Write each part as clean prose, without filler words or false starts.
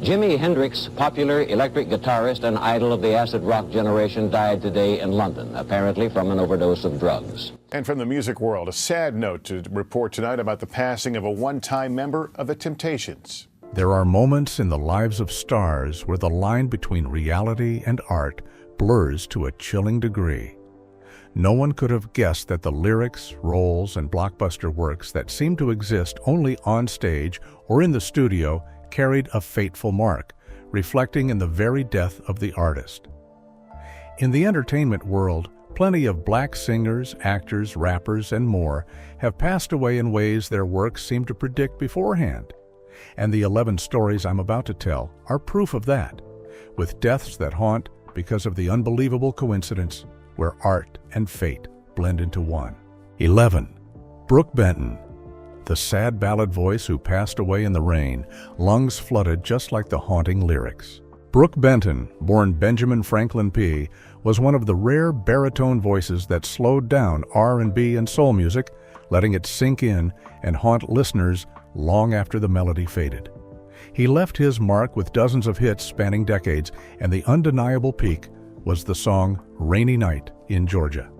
Jimi Hendrix, popular electric guitarist and idol of the acid rock generation, died today in London, apparently from an overdose of drugs. And from the music world, a sad note to report tonight about the passing of a one-time member of the Temptations. There are moments in the lives of stars where the line between reality and art blurs to a chilling degree. No one could have guessed that the lyrics, roles, and blockbuster works that seemed to exist only on stage or in the studio carried a fateful mark, reflecting in the very death of the artist. In the entertainment world, plenty of black singers, actors, rappers, and more have passed away in ways their works seemed to predict beforehand. And the 11 stories I'm about to tell are proof of that, with deaths that haunt because of the unbelievable coincidence where art and fate blend into one. 11. Brooke Benton. The sad ballad voice who passed away in the rain, lungs flooded just like the haunting lyrics. Brooke Benton, born Benjamin Franklin P., was one of the rare baritone voices that slowed down R&B and soul music, letting it sink in and haunt listeners long after the melody faded. He left his mark with dozens of hits spanning decades, and the undeniable peak was the song Rainy Night in Georgia.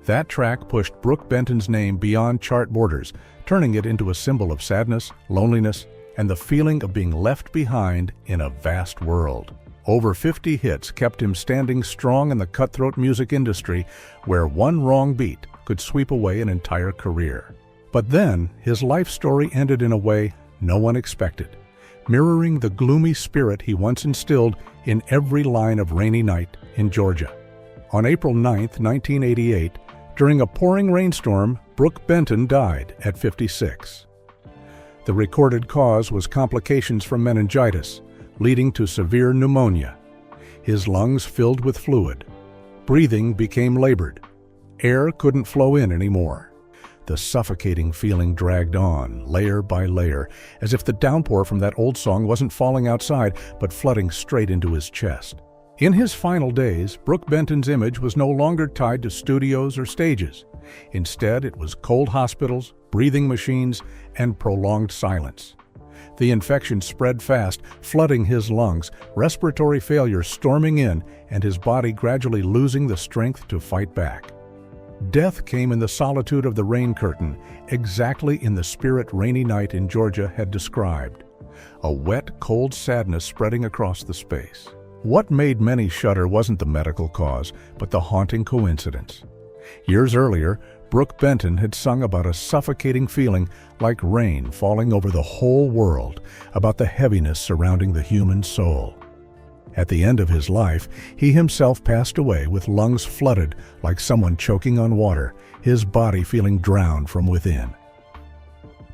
That track pushed Brooke Benton's name beyond chart borders, turning it into a symbol of sadness, loneliness, and the feeling of being left behind in a vast world. Over 50 hits kept him standing strong in the cutthroat music industry, where one wrong beat could sweep away an entire career. But then, his life story ended in a way no one expected, mirroring the gloomy spirit he once instilled in every line of Rainy Night in Georgia. On April 9, 1988, during a pouring rainstorm, Brooke Benton died at 56. The recorded cause was complications from meningitis, leading to severe pneumonia. His lungs filled with fluid. Breathing became labored. Air couldn't flow in anymore. The suffocating feeling dragged on, layer by layer, as if the downpour from that old song wasn't falling outside, but flooding straight into his chest. In his final days, Brooke Benton's image was no longer tied to studios or stages. Instead, it was cold hospitals, breathing machines, and prolonged silence. The infection spread fast, flooding his lungs, respiratory failure storming in, and his body gradually losing the strength to fight back. Death came in the solitude of the rain curtain, exactly in the spirit Rainy Night in Georgia had described. A wet, cold sadness spreading across the space. What made many shudder wasn't the medical cause, but the haunting coincidence. Years earlier, Brooke Benton had sung about a suffocating feeling like rain falling over the whole world, about the heaviness surrounding the human soul. At the end of his life, he himself passed away with lungs flooded like someone choking on water, his body feeling drowned from within.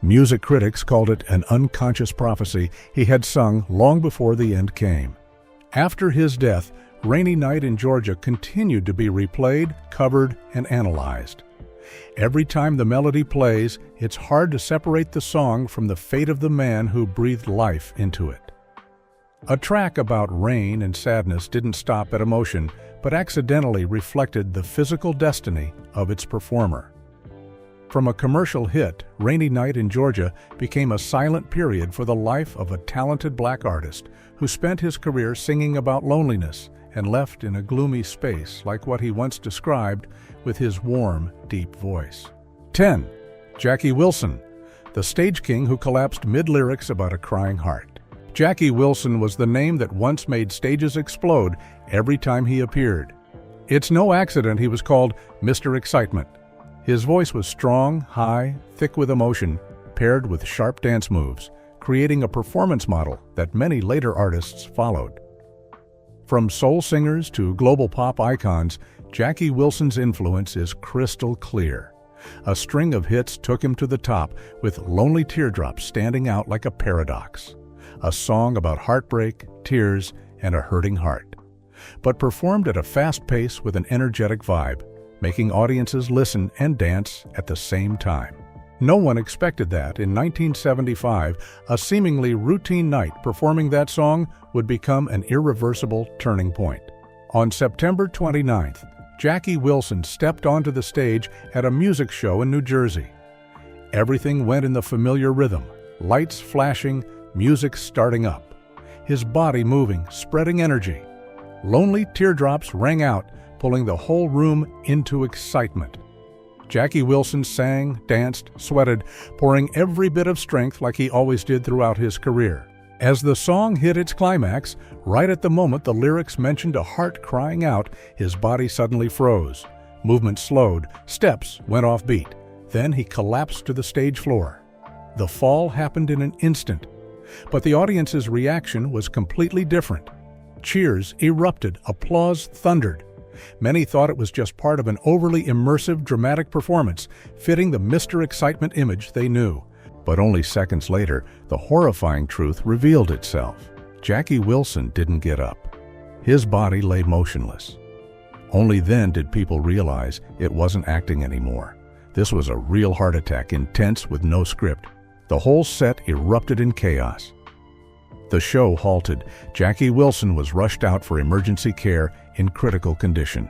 Music critics called it an unconscious prophecy he had sung long before the end came. After his death, Rainy Night in Georgia continued to be replayed, covered, and analyzed. Every time the melody plays, it's hard to separate the song from the fate of the man who breathed life into it. A track about rain and sadness didn't stop at emotion, but accidentally reflected the physical destiny of its performer. From a commercial hit, Rainy Night in Georgia became a silent period for the life of a talented black artist who spent his career singing about loneliness and left in a gloomy space like what he once described with his warm, deep voice. 10. Jackie Wilson, the stage king who collapsed mid-lyrics about a crying heart. Jackie Wilson was the name that once made stages explode every time he appeared. It's no accident he was called Mr. Excitement. His voice was strong, high, thick with emotion, paired with sharp dance moves, creating a performance model that many later artists followed. From soul singers to global pop icons, Jackie Wilson's influence is crystal clear. A string of hits took him to the top, with Lonely Teardrops standing out like a paradox. A song about heartbreak, tears, and a hurting heart. But performed at a fast pace with an energetic vibe, making audiences listen and dance at the same time. No one expected that in 1975, a seemingly routine night performing that song would become an irreversible turning point. On September 29th, Jackie Wilson stepped onto the stage at a music show in New Jersey. Everything went in the familiar rhythm, lights flashing, music starting up. his body moving, spreading energy. Lonely teardrops rang out, pulling the whole room into excitement. Jackie Wilson sang, danced, sweated, pouring every bit of strength like he always did throughout his career. As the song hit its climax, right at the moment the lyrics mentioned a heart crying out, his body suddenly froze. Movement slowed, steps went off beat. Then he collapsed to the stage floor. The fall happened in an instant, but the audience's reaction was completely different. Cheers erupted, applause thundered. Many thought it was just part of an overly immersive, dramatic performance, fitting the Mr. Excitement image they knew. But only seconds later, the horrifying truth revealed itself. Jackie Wilson didn't get up. His body lay motionless. Only then did people realize it wasn't acting anymore. This was a real heart attack, intense with no script. The whole set erupted in chaos. The show halted. Jackie Wilson was rushed out for emergency care in critical condition.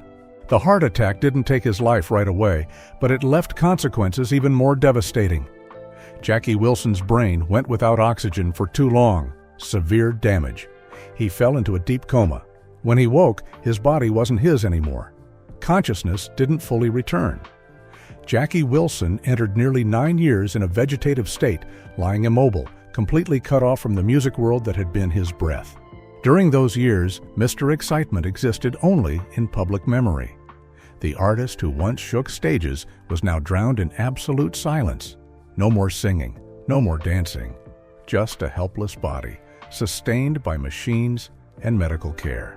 The heart attack didn't take his life right away, but it left consequences even more devastating. Jackie Wilson's brain went without oxygen for too long. Severe damage. He fell into a deep coma. When he woke, his body wasn't his anymore. Consciousness didn't fully return. Jackie Wilson entered nearly 9 years in a vegetative state, lying immobile, completely cut off from the music world that had been his breath. During those years, Mr. Excitement existed only in public memory. The artist who once shook stages was now drowned in absolute silence. No more singing, no more dancing, just a helpless body, sustained by machines and medical care.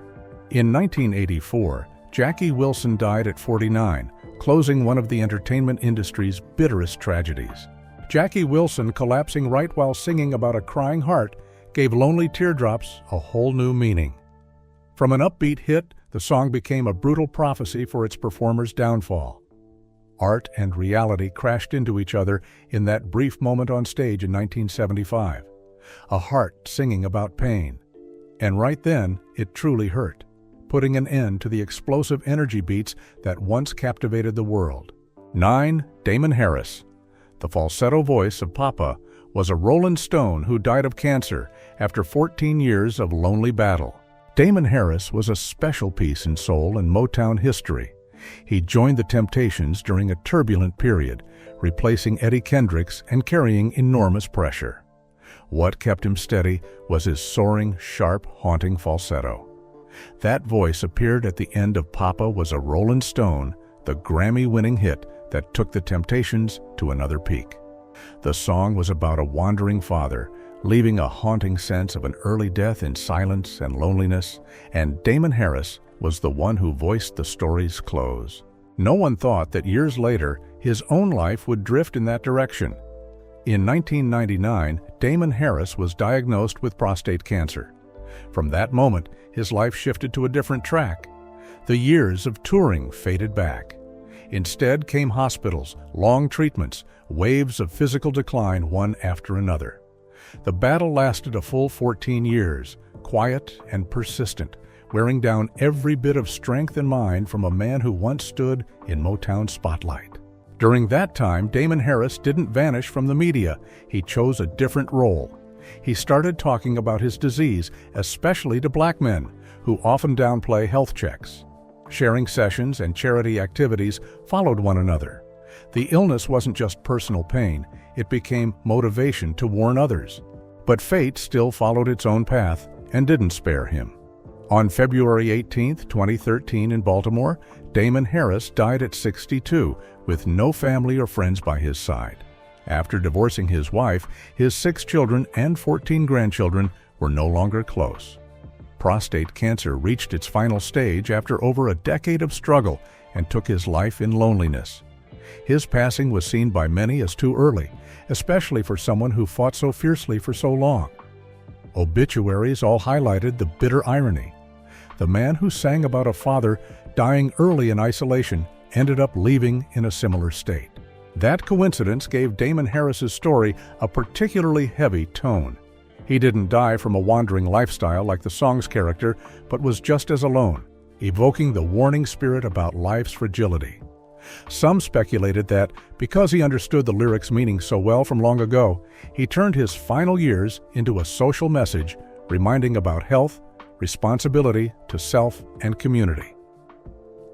In 1984, Jackie Wilson died at 49, closing one of the entertainment industry's bitterest tragedies. Jackie Wilson collapsing right while singing about a crying heart gave Lonely Teardrops a whole new meaning. From an upbeat hit, the song became a brutal prophecy for its performer's downfall. Art and reality crashed into each other in that brief moment on stage in 1975. A heart singing about pain. And right then, it truly hurt, putting an end to the explosive energy beats that once captivated the world. 9. Damon Harris. The falsetto voice of Papa was a Rolling Stone who died of cancer after 14 years of lonely battle. Damon Harris was a special piece in soul and Motown history. He joined the Temptations during a turbulent period, replacing Eddie Kendricks and carrying enormous pressure. What kept him steady was his soaring, sharp, haunting falsetto. That voice appeared at the end of Papa Was a Rolling Stone, the Grammy-winning hit that took the Temptations to another peak. The song was about a wandering father, leaving a haunting sense of an early death in silence and loneliness, and Damon Harris was the one who voiced the story's close. No one thought that years later, his own life would drift in that direction. In 1999, Damon Harris was diagnosed with prostate cancer. From that moment, his life shifted to a different track. The years of touring faded back. Instead came hospitals, long treatments, waves of physical decline one after another. The battle lasted a full 14 years, quiet and persistent, wearing down every bit of strength and mind from a man who once stood in Motown's spotlight. During that time, Damon Harris didn't vanish from the media. He chose a different role. He started talking about his disease, especially to black men, who often downplay health checks. Sharing sessions and charity activities followed one another. The illness wasn't just personal pain, it became motivation to warn others. But fate still followed its own path and didn't spare him. On February 18, 2013 in Baltimore, Damon Harris died at 62 with no family or friends by his side. After divorcing his wife, his 6 children and 14 grandchildren were no longer close. Prostate cancer reached its final stage after over a decade of struggle and took his life in loneliness. His passing was seen by many as too early, especially for someone who fought so fiercely for so long. Obituaries all highlighted the bitter irony. The man who sang about a father dying early in isolation ended up leaving in a similar state. That coincidence gave Damon Harris's story a particularly heavy tone. He didn't die from a wandering lifestyle like the song's character, but was just as alone, evoking the warning spirit about life's fragility. Some speculated that, because he understood the lyrics' meaning so well from long ago, he turned his final years into a social message reminding about health, responsibility to self and community.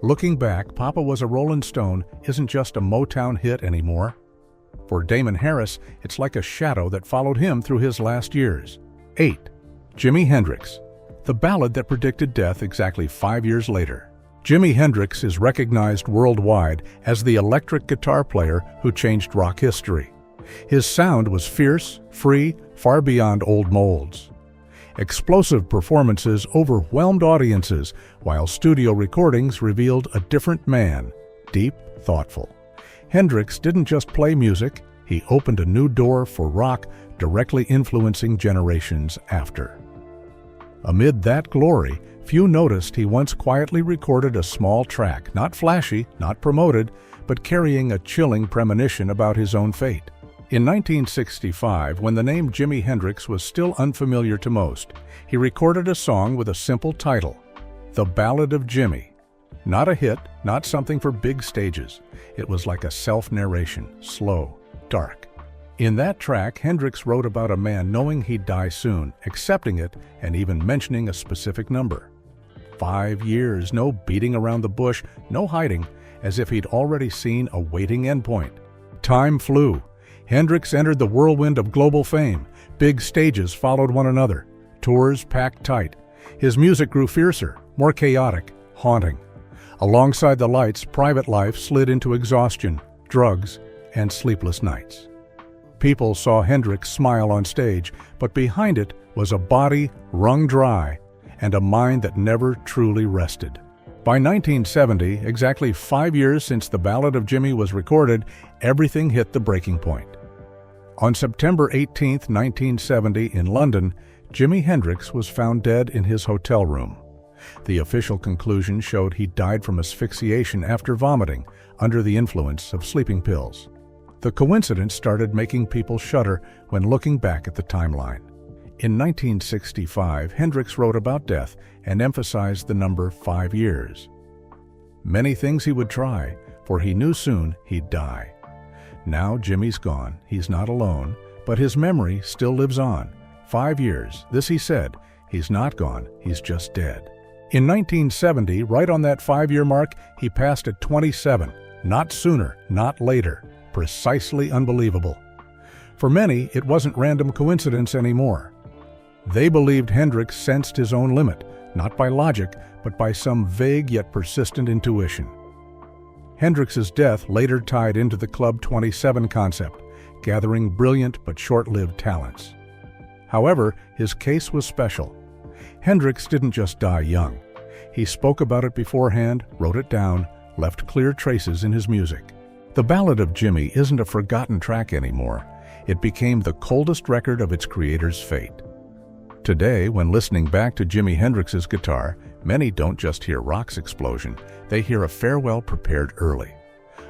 Looking back, Papa Was a Rolling Stone isn't just a Motown hit anymore. For Damon Harris, it's like a shadow that followed him through his last years. 8. Jimi Hendrix, the ballad that predicted death exactly 5 years later. Jimi Hendrix is recognized worldwide as the electric guitar player who changed rock history. His sound was fierce, free, far beyond old molds. Explosive performances overwhelmed audiences, while studio recordings revealed a different man, deep, thoughtful. Hendrix didn't just play music, he opened a new door for rock, directly influencing generations after. Amid that glory, few noticed he once quietly recorded a small track, not flashy, not promoted, but carrying a chilling premonition about his own fate. In 1965, when the name Jimi Hendrix was still unfamiliar to most, he recorded a song with a simple title, The Ballad of Jimi. Not a hit, not something for big stages. It was like a self-narration, slow, dark. In that track, Hendrix wrote about a man knowing he'd die soon, accepting it, and even mentioning a specific number. 5 years, no beating around the bush, no hiding, as if he'd already seen a waiting endpoint. Time flew. Hendrix entered the whirlwind of global fame. Big stages followed one another. Tours packed tight. His music grew fiercer, more chaotic, haunting. Alongside the lights, private life slid into exhaustion, drugs, and sleepless nights. People saw Hendrix smile on stage, but behind it was a body wrung dry and a mind that never truly rested. By 1970, exactly 5 years since The Ballad of Jimi was recorded, everything hit the breaking point. On September 18, 1970, in London, Jimi Hendrix was found dead in his hotel room. The official conclusion showed he died from asphyxiation after vomiting, under the influence of sleeping pills. The coincidence started making people shudder when looking back at the timeline. In 1965, Hendrix wrote about death and emphasized the number 5 years. Many things he would try, for he knew soon he'd die. Now Jimi's gone, he's not alone, but his memory still lives on. 5 years, this he said, he's not gone, he's just dead. In 1970, right on that 5-year mark, he passed at 27. Not sooner, not later. Precisely unbelievable. For many, it wasn't random coincidence anymore. They believed Hendrix sensed his own limit, not by logic, but by some vague yet persistent intuition. Hendrix's death later tied into the Club 27 concept, gathering brilliant but short-lived talents. However, his case was special. Hendrix didn't just die young. He spoke about it beforehand, wrote it down, left clear traces in his music. The Ballad of Jimi isn't a forgotten track anymore. It became the coldest record of its creator's fate. Today, when listening back to Jimi Hendrix's guitar, many don't just hear rock's explosion, they hear a farewell prepared early.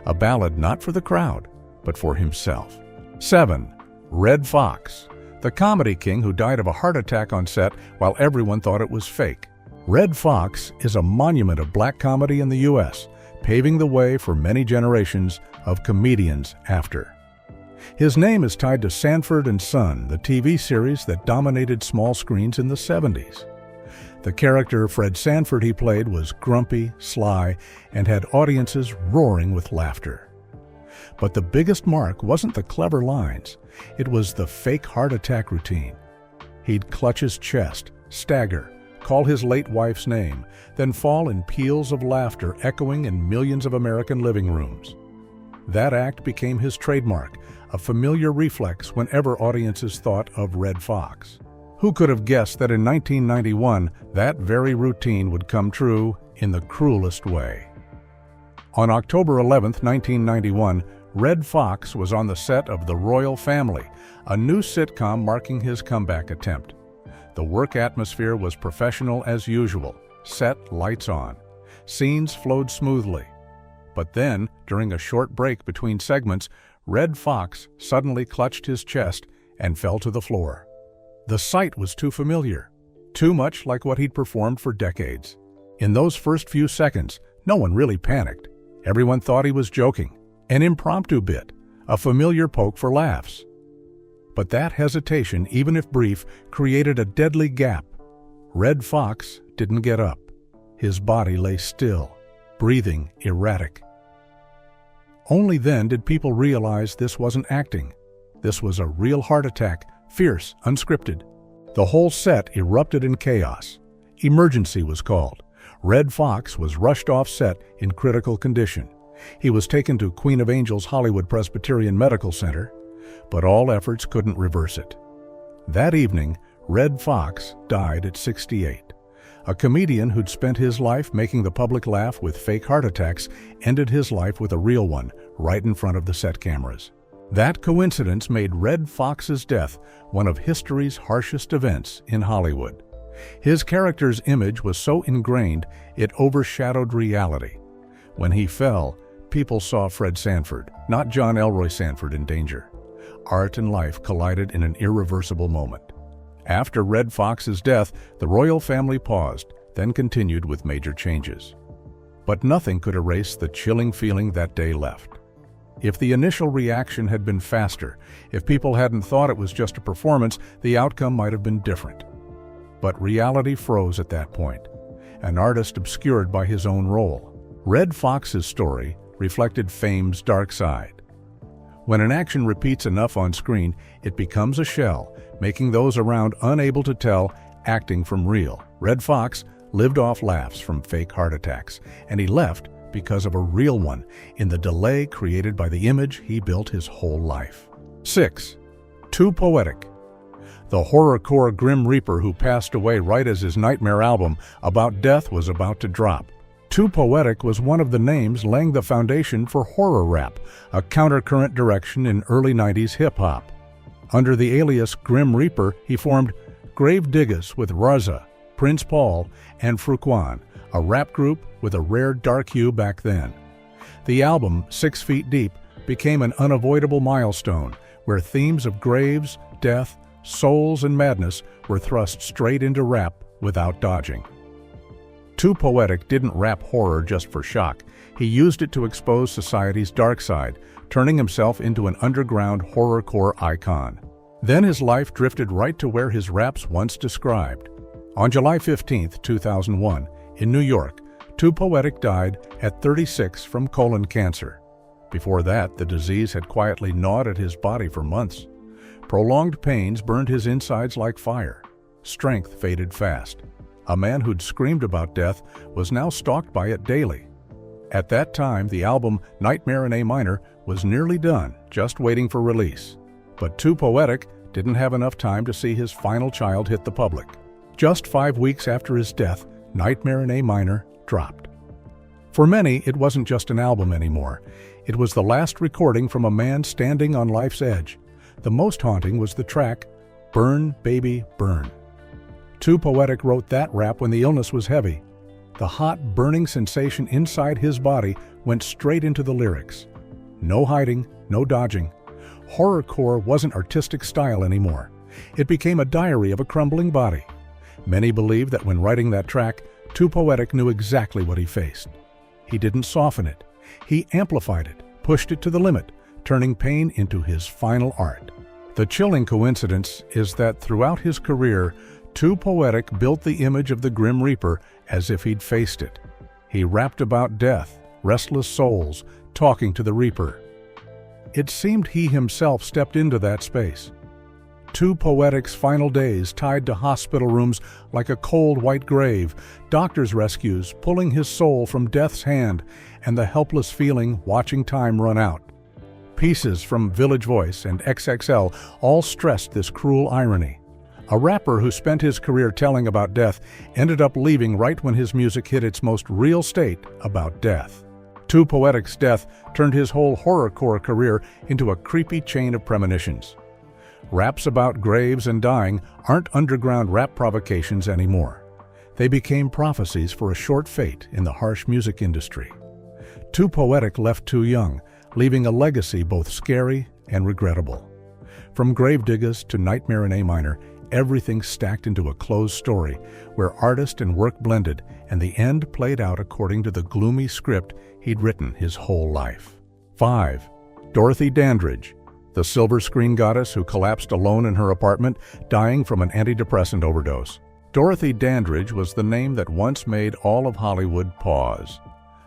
A ballad not for the crowd, but for himself. 7. Red Foxx, the comedy king who died of a heart attack on set while everyone thought it was fake. Red Foxx is a monument of black comedy in the U.S., paving the way for many generations of comedians after. His name is tied to Sanford & Son, the TV series that dominated small screens in the 70s. The character Fred Sanford he played was grumpy, sly, and had audiences roaring with laughter. But the biggest mark wasn't the clever lines, it was the fake heart attack routine. He'd clutch his chest, stagger, call his late wife's name, then fall in peals of laughter echoing in millions of American living rooms. That act became his trademark, a familiar reflex whenever audiences thought of Red Foxx. Who could have guessed that in 1991, that very routine would come true in the cruelest way? On October 11, 1991, Red Foxx was on the set of The Royal Family, a new sitcom marking his comeback attempt. The work atmosphere was professional as usual, set lights on. Scenes flowed smoothly. But then, during a short break between segments, Red Foxx suddenly clutched his chest and fell to the floor. The sight was too familiar, too much like what he'd performed for decades. In those first few seconds, no one really panicked. Everyone thought he was joking, an impromptu bit, a familiar poke for laughs. But that hesitation, even if brief, created a deadly gap. Red Foxx didn't get up. His body lay still, breathing erratic. Only then did people realize this wasn't acting. This was a real heart attack, fierce, unscripted. The whole set erupted in chaos. Emergency was called. Red Foxx was rushed off set in critical condition. He was taken to Queen of Angels Hollywood Presbyterian Medical Center, but all efforts couldn't reverse it. That evening, Red Foxx died at 68. A comedian who'd spent his life making the public laugh with fake heart attacks ended his life with a real one, right in front of the set cameras. That coincidence made Red Foxx's death one of history's harshest events in Hollywood. His character's image was so ingrained it overshadowed reality. When he fell, people saw Fred Sanford, not John Elroy Sanford, in danger. Art and life collided in an irreversible moment. After Red Foxx's death, the royal family paused, then continued with major changes. But nothing could erase the chilling feeling that day left. If the initial reaction had been faster, if people hadn't thought it was just a performance, the outcome might have been different. But reality froze at that point, an artist obscured by his own role. Red Foxx's story reflected fame's dark side. When an action repeats enough on screen, it becomes a shell, making those around unable to tell acting from real. Red Foxx lived off laughs from fake heart attacks, and he left because of a real one in the delay created by the image he built his whole life. 6. Too Poetic. The horrorcore Grim Reaper who passed away right as his Nightmare album about death was about to drop. Too Poetic was one of the names laying the foundation for horror rap, a countercurrent direction in early 90s hip-hop. Under the alias Grim Reaper, he formed Grave Diggers with Raza, Prince Paul, and Fruquan, a rap group with a rare dark hue back then. The album, 6 Feet Deep, became an unavoidable milestone, where themes of graves, death, souls, and madness were thrust straight into rap without dodging. Too Poetic didn't rap horror just for shock. He used it to expose society's dark side, turning himself into an underground horrorcore icon. Then his life drifted right to where his raps once described. On July 15, 2001, in New York, Too Poetic died at 36 from colon cancer. Before that, the disease had quietly gnawed at his body for months. Prolonged pains burned his insides like fire. Strength faded fast. A man who'd screamed about death was now stalked by it daily. At that time, the album Nightmare in A Minor was nearly done, just waiting for release. But Too Poetic didn't have enough time to see his final child hit the public. Just 5 weeks after his death, Nightmare in A Minor dropped. For many, it wasn't just an album anymore. It was the last recording from a man standing on life's edge. The most haunting was the track, Burn, Baby, Burn. Too Poetic wrote that rap when the illness was heavy. The hot, burning sensation inside his body went straight into the lyrics. No hiding, no dodging. Horrorcore wasn't artistic style anymore. It became a diary of a crumbling body. Many believe that when writing that track, Too Poetic knew exactly what he faced. He didn't soften it. He amplified it, pushed it to the limit, turning pain into his final art. The chilling coincidence is that throughout his career, Too Poetic built the image of the Grim Reaper as if he'd faced it. He rapped about death, restless souls, talking to the Reaper. It seemed he himself stepped into that space. Too Poetic's final days tied to hospital rooms like a cold white grave, doctors' rescues pulling his soul from death's hand, and the helpless feeling watching time run out. Pieces from Village Voice and XXL all stressed this cruel irony. A rapper who spent his career telling about death ended up leaving right when his music hit its most real state about death. Too Poetic's death turned his whole horrorcore career into a creepy chain of premonitions. Raps about graves and dying aren't underground rap provocations anymore. They became prophecies for a short fate in the harsh music industry. Too Poetic left too young, leaving a legacy both scary and regrettable. From Gravediggers to Nightmare in A Minor, everything stacked into a closed story where artist and work blended and the end played out according to the gloomy script he'd written his whole life. 5. Dorothy Dandridge. the silver screen goddess who collapsed alone in her apartment, dying from an antidepressant overdose. Dorothy Dandridge was the name that once made all of Hollywood pause.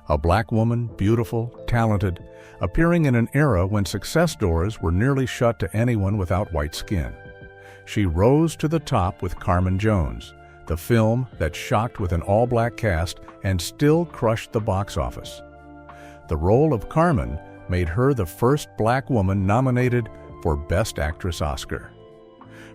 A black woman, beautiful, talented, appearing in an era when success doors were nearly shut to anyone without white skin. She rose to the top with Carmen Jones, the film that shocked with an all-black cast and still crushed the box office. The role of Carmen made her the first black woman nominated for Best Actress Oscar.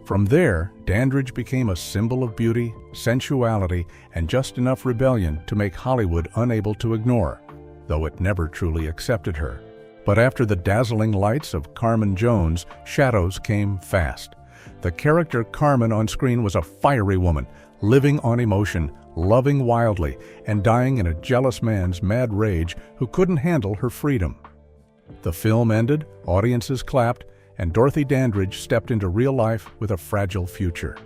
From there, Dandridge became a symbol of beauty, sensuality, and just enough rebellion to make Hollywood unable to ignore, though it never truly accepted her. But after the dazzling lights of Carmen Jones, shadows came fast. The character Carmen on screen was a fiery woman, living on emotion, loving wildly, and dying in a jealous man's mad rage who couldn't handle her freedom. The film ended, audiences clapped, and Dorothy Dandridge stepped into real life with a fragile future.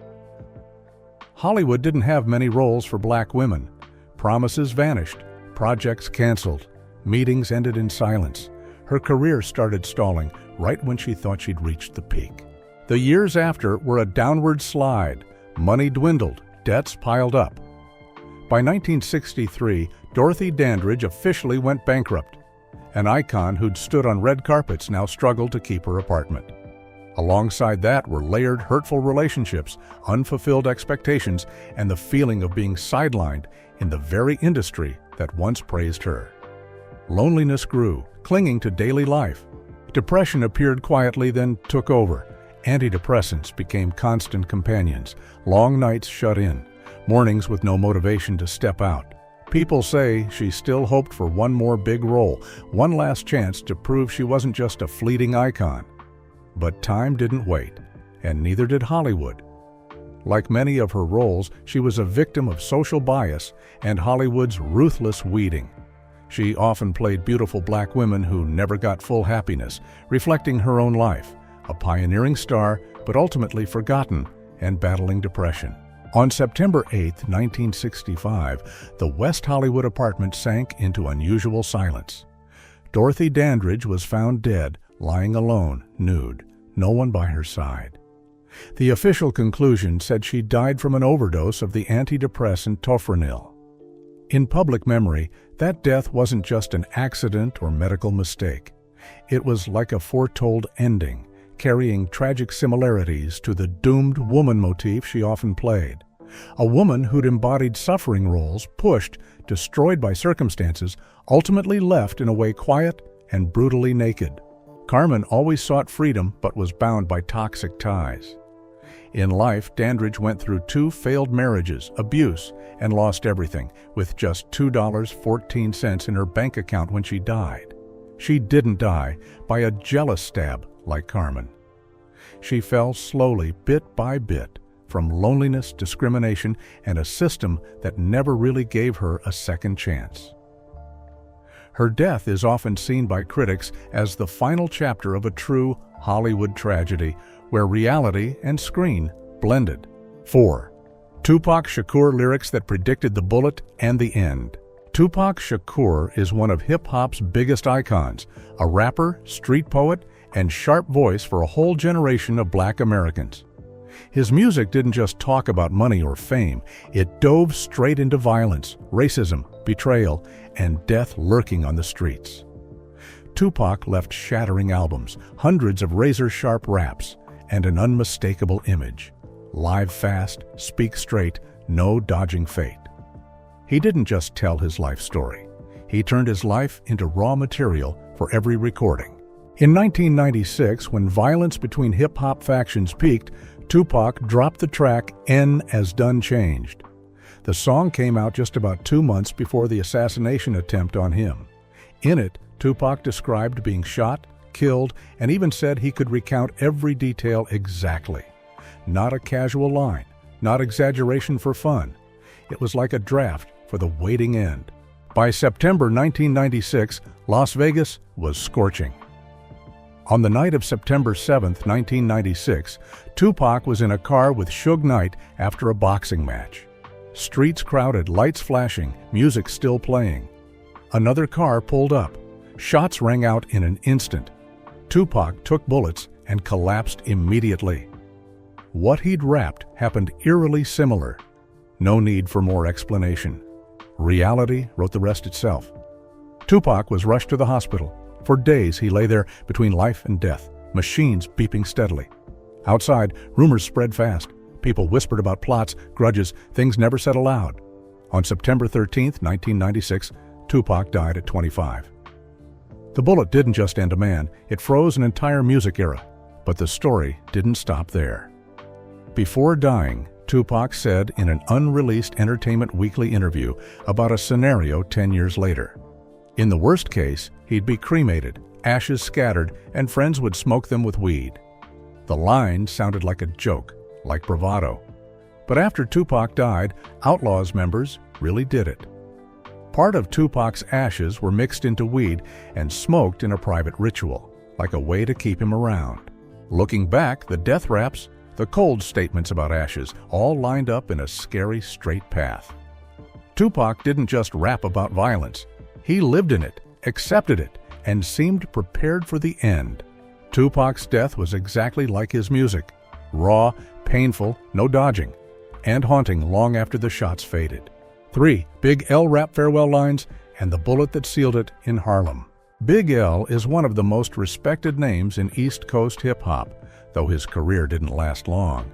Hollywood didn't have many roles for black women. Promises vanished, projects canceled, meetings ended in silence. Her career started stalling right when she thought she'd reached the peak. The years after were a downward slide. Money dwindled, debts piled up. By 1963, Dorothy Dandridge officially went bankrupt. An icon who'd stood on red carpets now struggled to keep her apartment. Alongside that were layered, hurtful relationships, unfulfilled expectations, and the feeling of being sidelined in the very industry that once praised her. Loneliness grew, clinging to daily life. Depression appeared quietly, then took over. Antidepressants became constant companions, long nights shut in, mornings with no motivation to step out. People say she still hoped for one more big role, one last chance to prove she wasn't just a fleeting icon. But time didn't wait, and neither did Hollywood. Like many of her roles, she was a victim of social bias and Hollywood's ruthless weeding. She often played beautiful black women who never got full happiness, reflecting her own life, a pioneering star, but ultimately forgotten and battling depression. On September 8, 1965, the West Hollywood apartment sank into unusual silence. Dorothy Dandridge was found dead, lying alone, nude, no one by her side. The official conclusion said she died from an overdose of the antidepressant tofranil. In public memory, that death wasn't just an accident or medical mistake. It was like a foretold ending, carrying tragic similarities to the doomed woman motif she often played. A woman who'd embodied suffering roles, pushed, destroyed by circumstances, ultimately left in a way quiet and brutally naked. Carmen always sought freedom but was bound by toxic ties. In life, Dandridge went through 2 failed marriages, abuse, and lost everything, with just $2.14 in her bank account when she died. She didn't die by a jealous stab like Carmen. She fell slowly, bit by bit, from loneliness, discrimination, and a system that never really gave her a second chance. Her death is often seen by critics as the final chapter of a true Hollywood tragedy where reality and screen blended. 4. Tupac Shakur lyrics that predicted the bullet and the end. Tupac Shakur is one of hip-hop's biggest icons, a rapper, street poet, and sharp voice for a whole generation of black Americans. His music didn't just talk about money or fame, it dove straight into violence, racism, betrayal, and death lurking on the streets. Tupac left shattering albums, hundreds of razor-sharp raps, and an unmistakable image. Live fast, speak straight, no dodging fate. He didn't just tell his life story. He turned his life into raw material for every recording. In 1996, when violence between hip-hop factions peaked, Tupac dropped the track N as Done Changed. The song came out just about 2 months before the assassination attempt on him. In it, Tupac described being shot, killed, and even said he could recount every detail exactly. Not a casual line, not exaggeration for fun. It was like a draft for the waiting end. By September 1996, Las Vegas was scorching. On the night of September 7, 1996, Tupac was in a car with Suge Knight after a boxing match. Streets crowded, lights flashing, music still playing. Another car pulled up. Shots rang out in an instant. Tupac took bullets and collapsed immediately. What he'd rapped happened eerily similar. No need for more explanation. Reality wrote the rest itself. Tupac was rushed to the hospital. For days he lay there between life and death, machines beeping steadily. Outside, rumors spread fast. People whispered about plots, grudges, things never said aloud. On September 13, 1996, Tupac died at 25. The bullet didn't just end a man, it froze an entire music era. But the story didn't stop there. Before dying, Tupac said in an unreleased Entertainment Weekly interview about a scenario 10 years later. In the worst case, he'd be cremated, ashes scattered, and friends would smoke them with weed. The line sounded like a joke, like bravado. But after Tupac died, Outlaws members really did it. Part of Tupac's ashes were mixed into weed and smoked in a private ritual, like a way to keep him around. Looking back, the death raps, the cold statements about ashes, all lined up in a scary straight path. Tupac didn't just rap about violence. He lived in it, accepted it, and seemed prepared for the end. Tupac's death was exactly like his music, raw, painful, no dodging, and haunting long after the shots faded. 3 Big L rap farewell lines and the bullet that sealed it in Harlem. Big L is one of the most respected names in East Coast hip-hop, though his career didn't last long.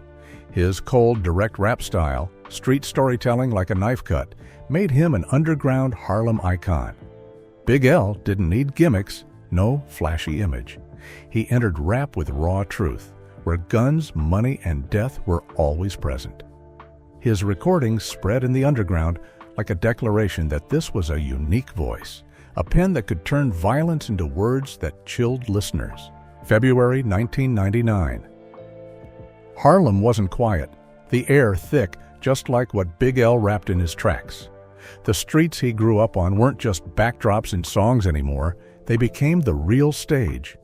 His cold, direct rap style, street storytelling like a knife cut, made him an underground Harlem icon. Big L didn't need gimmicks, no flashy image. He entered rap with raw truth, where guns, money, and death were always present. His recordings spread in the underground like a declaration that this was a unique voice, a pen that could turn violence into words that chilled listeners. February 1999. Harlem wasn't quiet, the air thick, just like what Big L rapped in his tracks. The streets he grew up on weren't just backdrops in songs anymore, they became the real stage.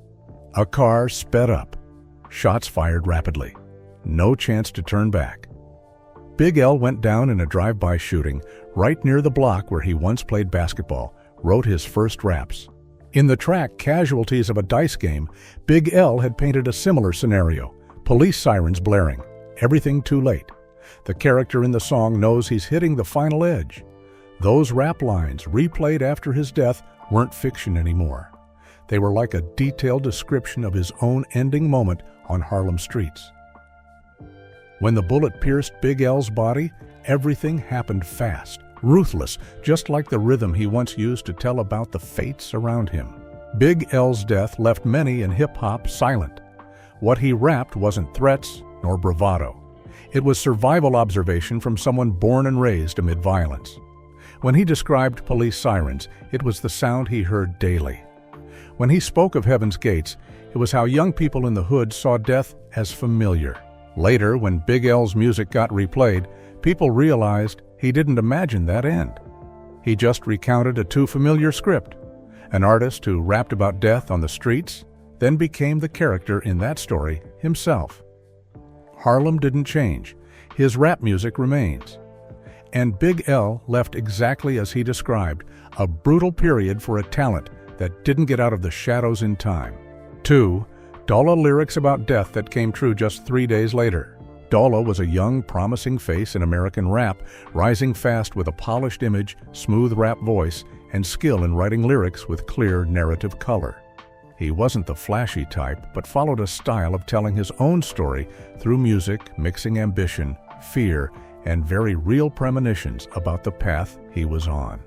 A car sped up, shots fired rapidly, no chance to turn back. Big L went down in a drive-by shooting right near the block where he once played basketball, wrote his first raps. In the track Casualties of a Dice Game, Big L had painted a similar scenario, police sirens blaring, everything too late. The character in the song knows he's hitting the final edge. Those rap lines, replayed after his death, weren't fiction anymore. They were like a detailed description of his own ending moment on Harlem streets. When the bullet pierced Big L's body, everything happened fast, ruthless, just like the rhythm he once used to tell about the fates around him. Big L's death left many in hip-hop silent. What he rapped wasn't threats nor bravado. It was survival observation from someone born and raised amid violence. When he described police sirens, it was the sound he heard daily. When he spoke of Heaven's Gates, it was how young people in the hood saw death as familiar. Later, when Big L's music got replayed, people realized he didn't imagine that end. He just recounted a too familiar script. An artist who rapped about death on the streets, then became the character in that story himself. Harlem didn't change. His rap music remains. And Big L left exactly as he described, a brutal period for a talent that didn't get out of the shadows in time. 2. Dolla lyrics about death that came true just 3 days later. Dolla was a young, promising face in American rap, rising fast with a polished image, smooth rap voice, and skill in writing lyrics with clear narrative color. He wasn't the flashy type, but followed a style of telling his own story through music, mixing ambition, fear, and very real premonitions about the path he was on.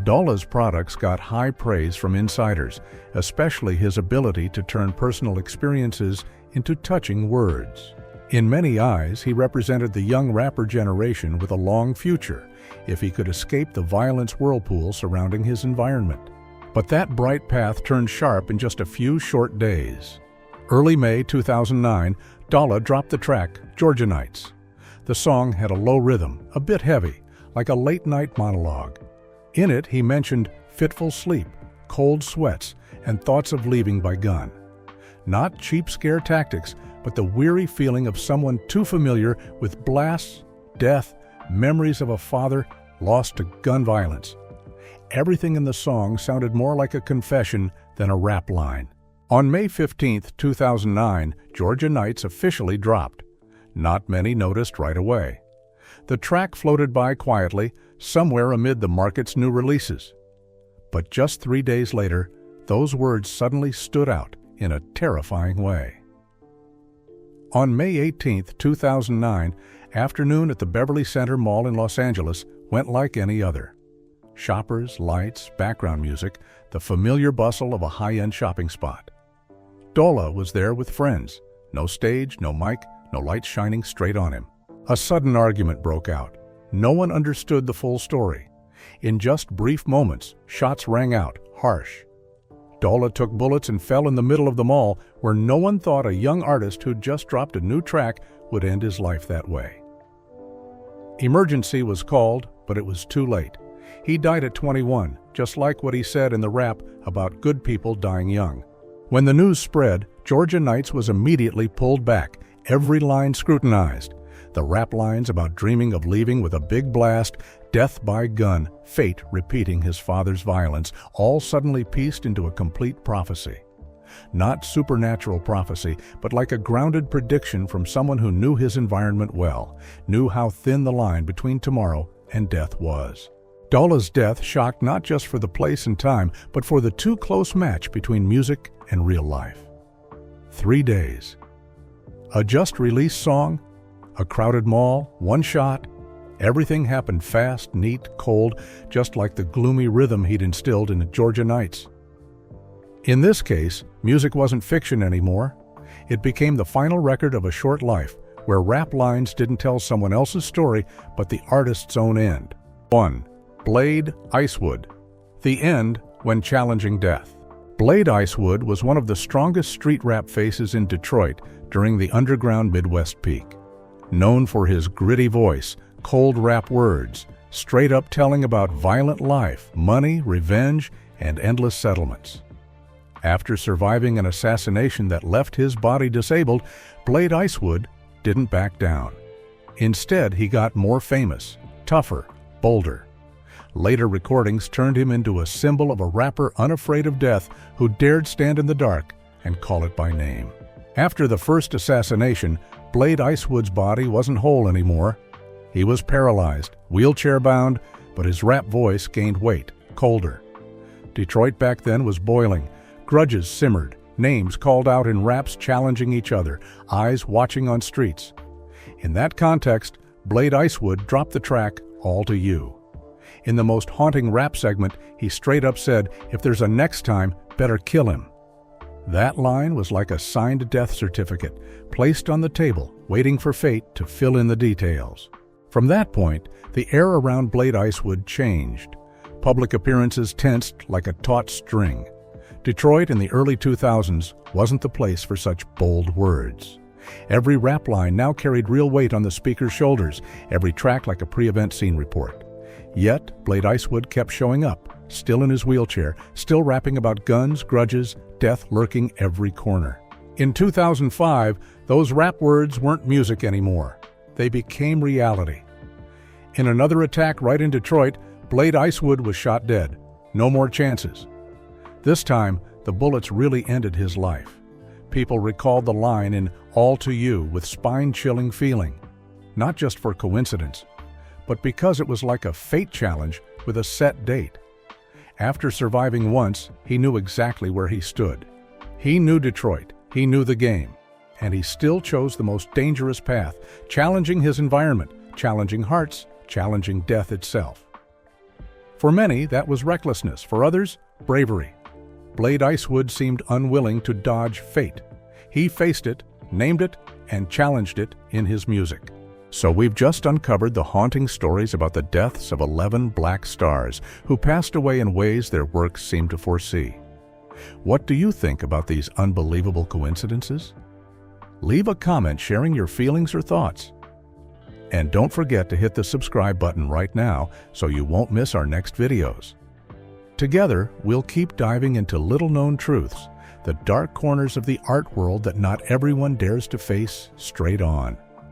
Dolla's products got high praise from insiders, especially his ability to turn personal experiences into touching words. In many eyes, he represented the young rapper generation with a long future, if he could escape the violence whirlpool surrounding his environment. But that bright path turned sharp in just a few short days. Early May 2009, Dolla dropped the track, Georgia Nights. The song had a low rhythm, a bit heavy, like a late-night monologue. In it, he mentioned fitful sleep, cold sweats, and thoughts of leaving by gun. Not cheap scare tactics, but the weary feeling of someone too familiar with blasts, death, memories of a father lost to gun violence. Everything in the song sounded more like a confession than a rap line. On May 15, 2009, Georgia Nights officially dropped. Not many noticed right away. The track floated by quietly, somewhere amid the market's new releases. But just 3 days later, those words suddenly stood out in a terrifying way. On May 18, 2009, afternoon at the Beverly Center Mall in Los Angeles went like any other. Shoppers, lights, background music, the familiar bustle of a high-end shopping spot. Dolla was there with friends. No stage, no mic, no lights shining straight on him. A sudden argument broke out. No one understood the full story. In just brief moments, shots rang out, harsh. Dolla took bullets and fell in the middle of the mall, where no one thought a young artist who'd just dropped a new track would end his life that way. Emergency was called, but it was too late. He died at 21, just like what he said in the rap about good people dying young. When the news spread, Georgia Nights was immediately pulled back, every line scrutinized. The rap lines about dreaming of leaving with a big blast, death by gun, fate repeating his father's violence, all suddenly pieced into a complete prophecy. Not supernatural prophecy, but like a grounded prediction from someone who knew his environment well, knew how thin the line between tomorrow and death was. Dolla's death shocked not just for the place and time, but for the too close match between music and real life. 3 days. A just-released song, a crowded mall, one shot. Everything happened fast, neat, cold, just like the gloomy rhythm he'd instilled in Georgia Nights. In this case, music wasn't fiction anymore. It became the final record of a short life, where rap lines didn't tell someone else's story, but the artist's own end. 1. Blade Icewood. The end when challenging death. Blade Icewood was one of the strongest street rap faces in Detroit during the underground Midwest peak. Known for his gritty voice, cold rap words, straight up telling about violent life, money, revenge, and endless settlements. After surviving an assassination that left his body disabled, Blade Icewood didn't back down. Instead, he got more famous, tougher, bolder. Later recordings turned him into a symbol of a rapper unafraid of death who dared stand in the dark and call it by name. After the first assassination, Blade Icewood's body wasn't whole anymore. He was paralyzed, wheelchair-bound, but his rap voice gained weight, colder. Detroit back then was boiling. Grudges simmered, names called out in raps challenging each other, eyes watching on streets. In that context, Blade Icewood dropped the track All to You. In the most haunting rap segment, he straight up said, "If there's a next time, better kill him." That line was like a signed death certificate, placed on the table, waiting for fate to fill in the details. From that point, the air around Blade Icewood changed. Public appearances tensed like a taut string. Detroit in the early 2000s wasn't the place for such bold words. Every rap line now carried real weight on the speaker's shoulders, every track like a pre-event scene report. Yet, Blade Icewood kept showing up, still in his wheelchair, still rapping about guns, grudges, death lurking every corner. In 2005, those rap words weren't music anymore. They became reality. In another attack right in Detroit, Blade Icewood was shot dead. No more chances. This time, the bullets really ended his life. People recalled the line in All to You with spine-chilling feeling, not just for coincidence, but because it was like a fate challenge with a set date. After surviving once, he knew exactly where he stood. He knew Detroit, he knew the game, and he still chose the most dangerous path, challenging his environment, challenging hearts, challenging death itself. For many, that was recklessness. For others, bravery. Blade Icewood seemed unwilling to dodge fate. He faced it, named it, and challenged it in his music. So we've just uncovered the haunting stories about the deaths of 11 black stars who passed away in ways their works seemed to foresee. What do you think about these unbelievable coincidences? Leave a comment sharing your feelings or thoughts. And don't forget to hit the subscribe button right now so you won't miss our next videos. Together, we'll keep diving into little-known truths, the dark corners of the art world that not everyone dares to face straight on.